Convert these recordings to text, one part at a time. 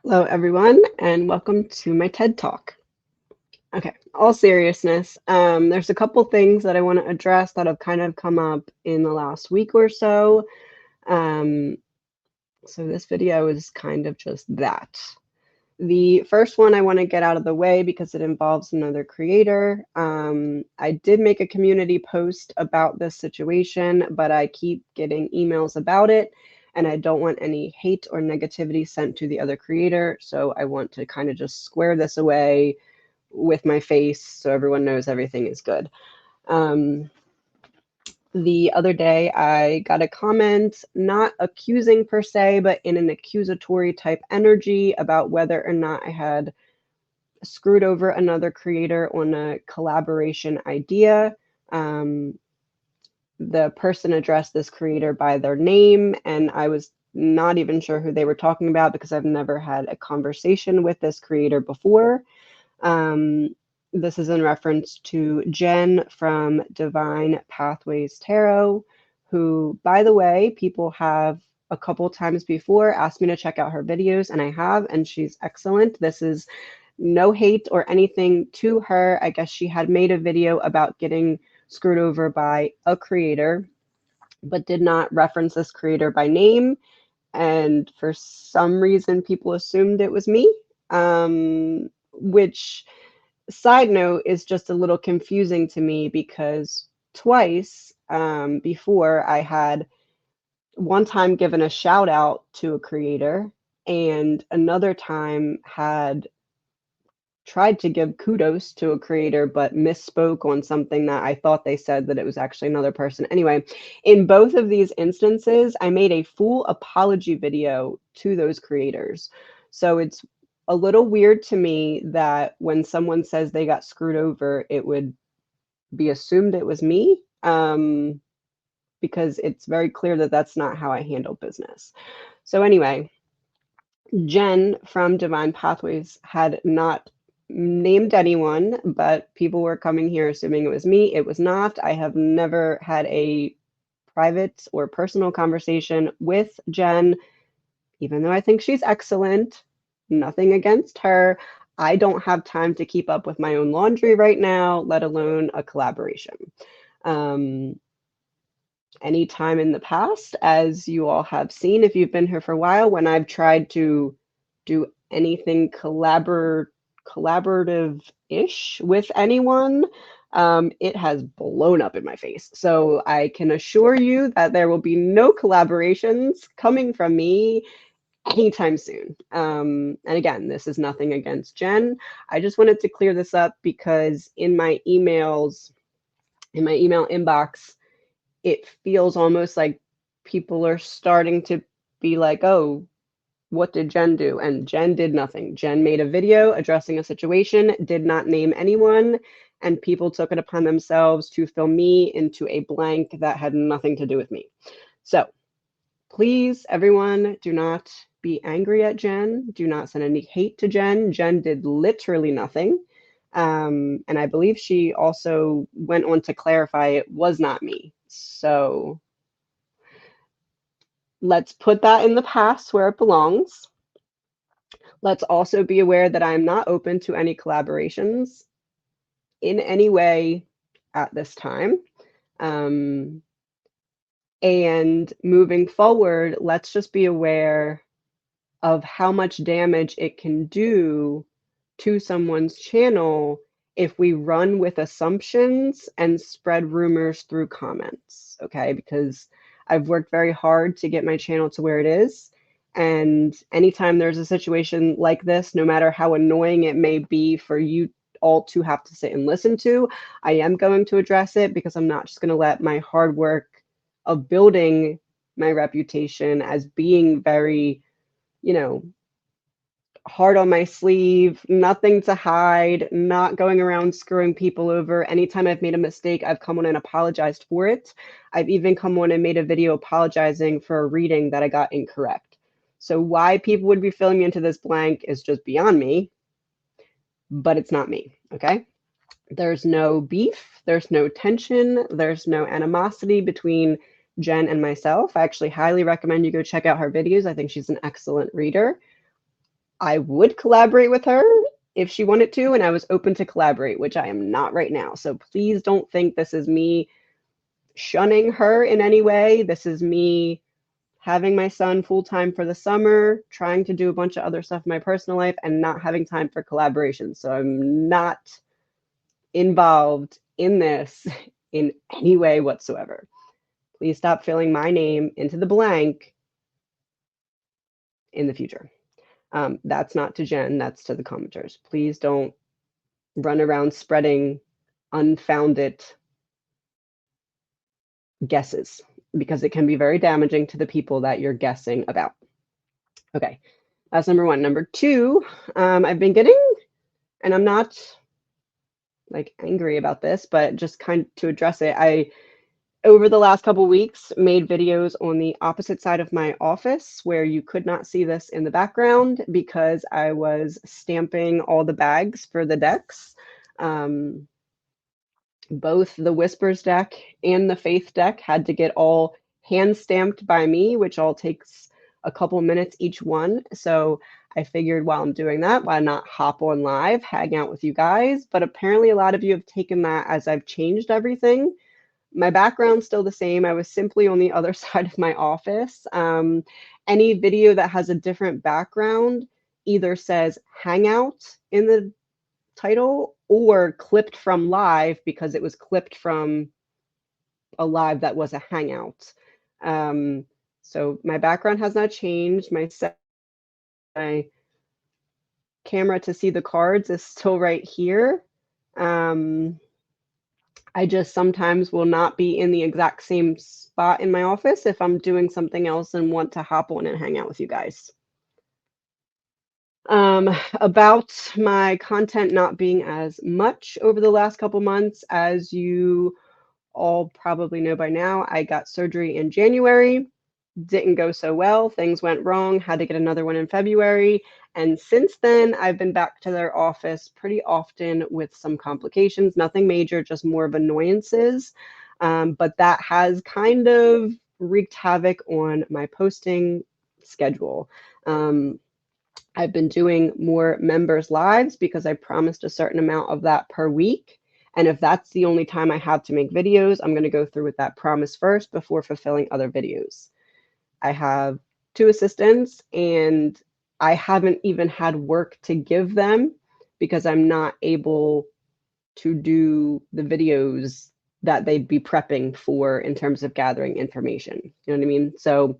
Hello, everyone, and welcome to my TED Talk. Okay, all seriousness, there's a couple things that I want to address that have kind of come up in the last week or so. Um, so this video is kind of just that. The first one I want to get out of the way because it involves another creator. I did make a community post about this situation, but I keep getting emails about it, and I don't want any hate or negativity sent to the other creator. So I want to kind of just square this away with my face so everyone knows everything is good. The other day, I got a comment, not accusing per se, but in an accusatory type energy about whether or not I had screwed over another creator on a collaboration idea. The person addressed this creator by their name, and I was not even sure who they were talking about because I've never had a conversation with this creator before. This is in reference to Jen from Divine Pathways Tarot, who, by the way, people have a couple times before asked me to check out her videos, and I have, and she's excellent. This is no hate or anything to her. I guess she had made a video about getting screwed over by a creator, but did not reference this creator by name. And for some reason, people assumed it was me, which, side note, is just a little confusing to me because twice before I had one time given a shout out to a creator and another time had tried to give kudos to a creator but misspoke on something that I thought they said that it was actually another person. Anyway, in both of these instances, I made a full apology video to those creators. So it's a little weird to me that when someone says they got screwed over, it would be assumed it was me, because it's very clear that that's not how I handle business. So anyway, Jen from Divine Pathways had not named anyone, but people were coming here assuming it was me. It was not. I have never had a private or personal conversation with Jen, even though I think she's excellent. Nothing against her. I don't have time to keep up with my own laundry right now, let alone a collaboration. Any time in the past, as you all have seen, if you've been here for a while, when I've tried to do anything collaborative-ish with anyone, it has blown up in my face. So I can assure you that there will be no collaborations coming from me anytime soon. And again, this is nothing against Jen. I just wanted to clear this up because in my emails, in my email inbox, it feels almost like people are starting to be like, oh, what did Jen do? And Jen did nothing. Jen made a video addressing a situation, did not name anyone, and people took it upon themselves to fill me into a blank that had nothing to do with me. So please, everyone, do not be angry at Jen. Do not send any hate to Jen. Jen did literally nothing. And I believe she also went on to clarify it was not me. So let's put that in the past where it belongs. Let's also be aware that I'm not open to any collaborations in any way at this time. And moving forward, let's just be aware of how much damage it can do to someone's channel if we run with assumptions and spread rumors through comments, okay? Because I've worked very hard to get my channel to where it is. And anytime there's a situation like this, no matter how annoying it may be for you all to have to sit and listen to, I am going to address it because I'm not just going to let my hard work of building my reputation as being very, you know, hard on my sleeve, nothing to hide, not going around screwing people over. Anytime I've made a mistake, I've come on and apologized for it. I've even come on and made a video apologizing for a reading that I got incorrect. So why people would be filling me into this blank is just beyond me, but it's not me, okay? There's no beef, there's no tension, there's no animosity between Jen and myself. I actually highly recommend you go check out her videos. I think she's an excellent reader. I would collaborate with her if she wanted to, and I was open to collaborate, which I am not right now. So please don't think this is me shunning her in any way. This is me having my son full time for the summer, trying to do a bunch of other stuff in my personal life, and not having time for collaboration. So I'm not involved in this in any way whatsoever. Please stop filling my name into the blank in the future. That's not to Jen, that's to the commenters. Please don't run around spreading unfounded guesses because it can be very damaging to the people that you're guessing about. Okay, that's number one. Number two, I've been getting, and I'm not like angry about this, but just kind of to address it, I over the last couple weeks made videos on the opposite side of my office where you could not see this in the background because I was stamping all the bags for the decks. Both the Whispers deck and the Faith deck had to get all hand stamped by me, which all takes a couple minutes each one. So I figured while I'm doing that, why not hop on live, hang out with you guys? But apparently a lot of you have taken that as I've changed everything. My background's still the same. I was simply on the other side of my office. Any video that has a different background either says Hangout in the title or clipped from live because it was clipped from a live that was a Hangout. So my background has not changed. My camera to see the cards is still right here. I just sometimes will not be in the exact same spot in my office if I'm doing something else and want to hop on and hang out with you guys. About my content not being as much over the last couple months, as you all probably know by now, I got surgery in January. Didn't go so well. Things went wrong. Had to get another one in February. And since then, I've been back to their office pretty often with some complications. Nothing major, just more of annoyances. But that has kind of wreaked havoc on my posting schedule. I've been doing more members lives because I promised a certain amount of that per week. And if that's the only time I have to make videos, I'm going to go through with that promise first before fulfilling other videos. I have 2 assistants and I haven't even had work to give them because I'm not able to do the videos that they'd be prepping for in terms of gathering information. You know what I mean? So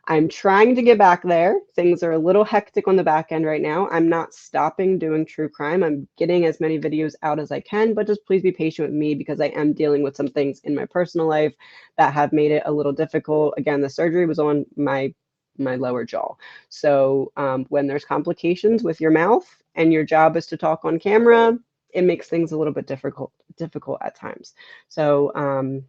I'm trying to get back there. Things are a little hectic on the back end right now. I'm not stopping doing true crime. I'm getting as many videos out as I can, but just please be patient with me because I am dealing with some things in my personal life that have made it a little difficult. Again, the surgery was on my lower jaw. So when there's complications with your mouth and your job is to talk on camera, it makes things a little bit difficult at times. So I'm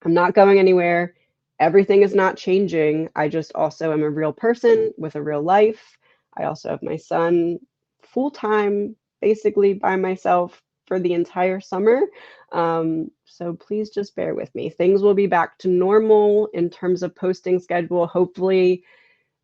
not going anywhere. Everything is not changing. I just also am a real person with a real life. I also have my son full time, basically by myself for the entire summer. So please just bear with me. Things will be back to normal in terms of posting schedule. Hopefully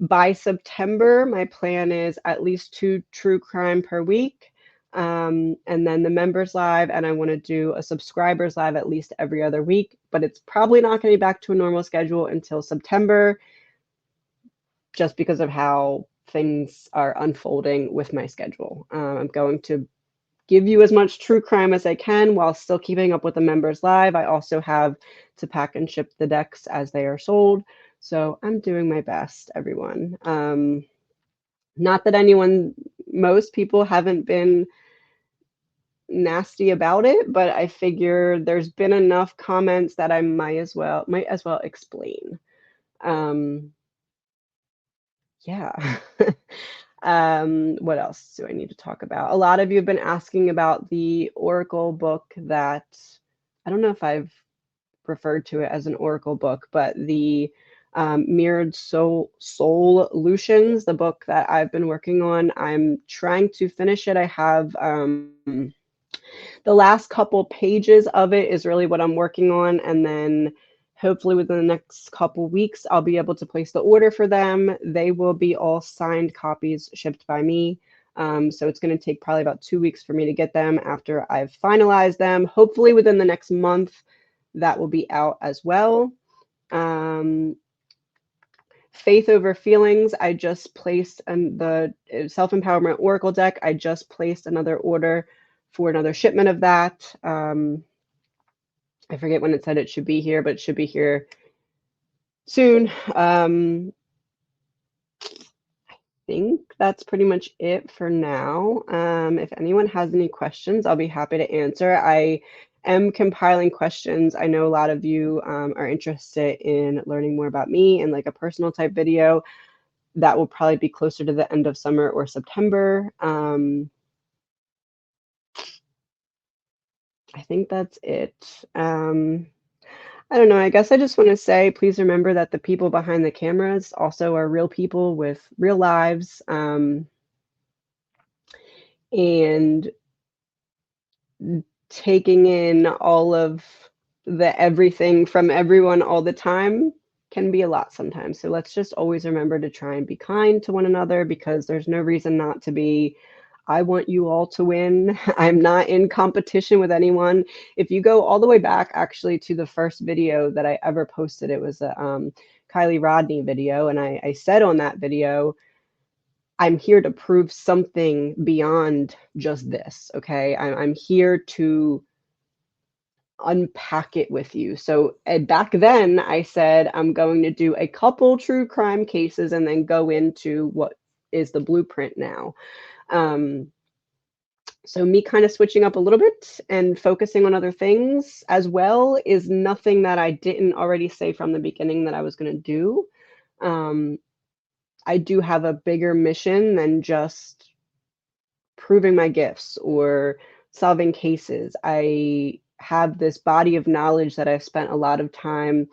by September, my plan is at least 2 true crime per week. And then the members live, and I want to do a subscribers live at least every other week, but it's probably not going to be back to a normal schedule until September, just because of how things are unfolding with my schedule. I'm going to give you as much true crime as I can while still keeping up with the members live. I also have to pack and ship the decks as they are sold. So I'm doing my best, everyone. Not that most people haven't been nasty about it, but I figure there's been enough comments that I might as well explain. Yeah. What else do I need to talk about? A lot of you have been asking about the Oracle book that I don't know if I've referred to it as an Oracle book, but the Mirrored Solutions, the book that I've been working on. I'm trying to finish it. I have the last couple pages of it is really what I'm working on, and then hopefully within the next couple weeks, I'll be able to place the order for them. They will be all signed copies shipped by me. So it's going to take probably about 2 weeks for me to get them after I've finalized them. Hopefully within the next month, that will be out as well. Faith Over Feelings, I just placed the Self-Empowerment Oracle deck. I just placed another order for another shipment of that. I forget when it said it should be here, but it should be here soon. I think that's pretty much it for now. If anyone has any questions, I'll be happy to answer. I am compiling questions. I know a lot of you are interested in learning more about me and like a personal type video. That will probably be closer to the end of summer or September. I think that's it. I don't know. I guess I just want to say, please remember that the people behind the cameras also are real people with real lives. And taking in all of the everything from everyone all the time can be a lot sometimes. So let's just always remember to try and be kind to one another, because there's no reason not to be. I want you all to win. I'm not in competition with anyone. If you go all the way back actually to the first video that I ever posted, it was a Kylie Rodney video. And I said on that video, I'm here to prove something beyond just this, okay? I'm here to unpack it with you. So back then I said I'm going to do a couple true crime cases and then go into what is the blueprint now. So me kind of switching up a little bit and focusing on other things as well is nothing that I didn't already say from the beginning that I was going to do. I do have a bigger mission than just proving my gifts or solving cases. I have this body of knowledge that I've spent a lot of time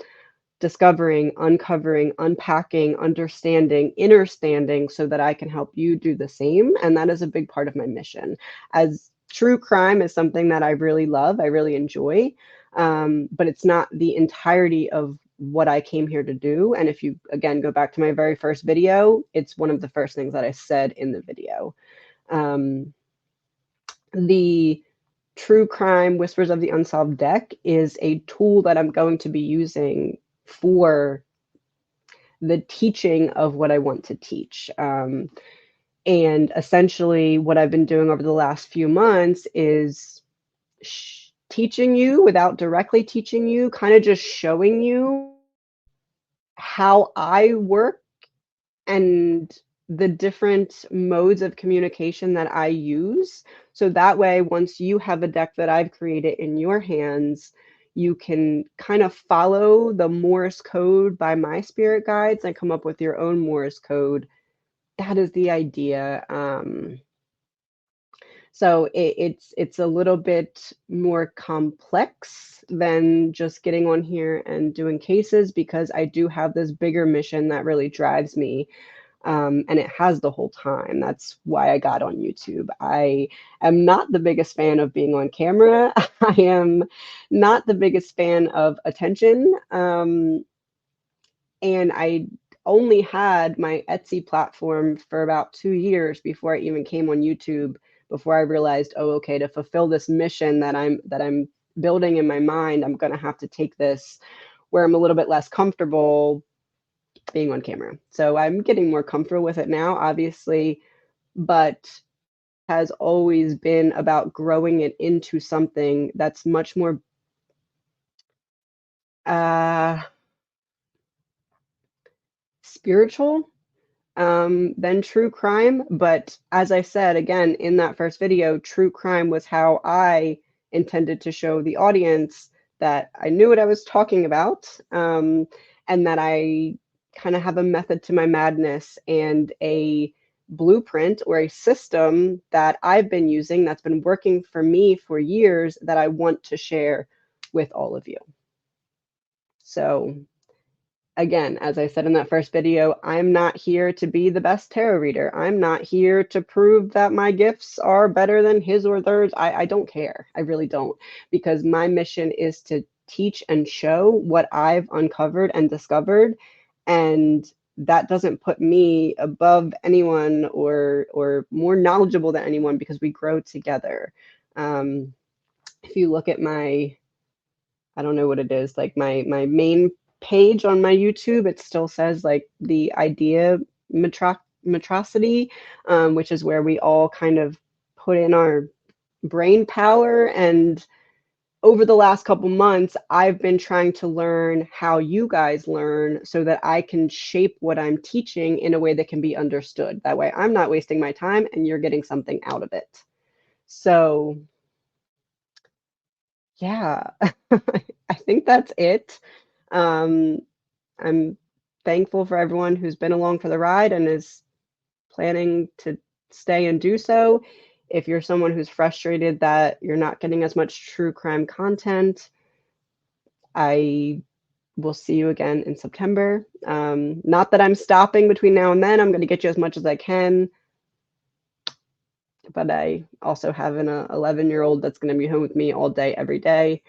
discovering, uncovering, unpacking, understanding, understanding, so that I can help you do the same. And that is a big part of my mission. As true crime is something that I really love, I really enjoy, but it's not the entirety of what I came here to do. And if you, again, go back to my very first video, it's one of the first things that I said in the video. The True Crime Whispers of the Unsolved deck is a tool that I'm going to be using for the teaching of what I want to teach. And essentially what I've been doing over the last few months is teaching you without directly teaching you, kind of just showing you how I work and the different modes of communication that I use. So that way, once you have a deck that I've created in your hands, you can kind of follow the Morse code by my spirit guides and come up with your own Morse code. That is the idea. So it's a little bit more complex than just getting on here and doing cases, because I do have this bigger mission that really drives me. And it has the whole time. That's why I got on YouTube. I am not the biggest fan of being on camera. I am not the biggest fan of attention. And I only had my Etsy platform for about 2 years before I even came on YouTube, before I realized, oh, okay, to fulfill this mission that I'm building in my mind, I'm gonna have to take this where I'm a little bit less comfortable being on camera. So I'm getting more comfortable with it now, obviously, but has always been about growing it into something that's much more spiritual than true crime. But as I said, again, in that first video, true crime was how I intended to show the audience that I knew what I was talking about, and that I kind of have a method to my madness and a blueprint or a system that I've been using that's been working for me for years that I want to share with all of you. So again, as I said in that first video, I'm not here to be the best tarot reader. I'm not here to prove that my gifts are better than his or theirs. I don't care. I really don't, because my mission is to teach and show what I've uncovered and discovered, and that doesn't put me above anyone or more knowledgeable than anyone because we grow together. If you look at my, I don't know what it is, like my main page on my YouTube, it still says like the idea metrocity, which is where we all kind of put in our brain power. And over the last couple months, I've been trying to learn how you guys learn so that I can shape what I'm teaching in a way that can be understood. That way I'm not wasting my time and you're getting something out of it. So yeah, I think that's it. Um, I'm thankful for everyone who's been along for the ride and is planning to stay and do so. If you're someone who's frustrated that you're not getting as much true crime content, I will see you again in September. Not that I'm stopping between now and then. I'm going to get you as much as I can. But I also have an 11-year-old that's going to be home with me all day, every day.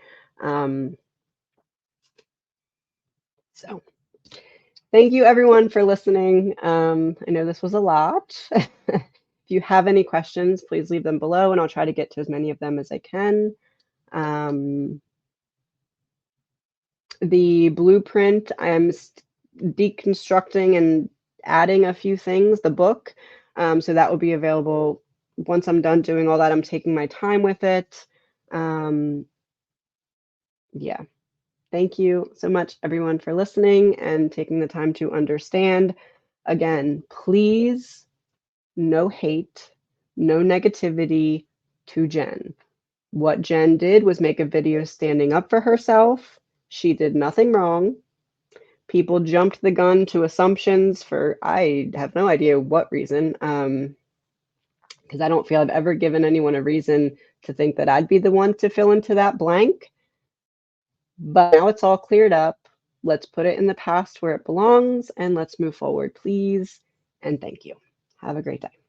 So thank you everyone for listening. I know this was a lot. If you have any questions, please leave them below and I'll try to get to as many of them as I can. The blueprint, I'm deconstructing and adding a few things, the book. So that will be available once I'm done doing all that. I'm taking my time with it. Yeah. Thank you so much, everyone, for listening and taking the time to understand. Again, please, no hate, no negativity to Jen. What Jen did was make a video standing up for herself. She did nothing wrong. People jumped the gun to assumptions for I have no idea what reason, because I don't feel I've ever given anyone a reason to think that I'd be the one to fill into that blank. But now it's all cleared up. Let's put it in the past where it belongs and let's move forward, please. And thank you. Have a great day.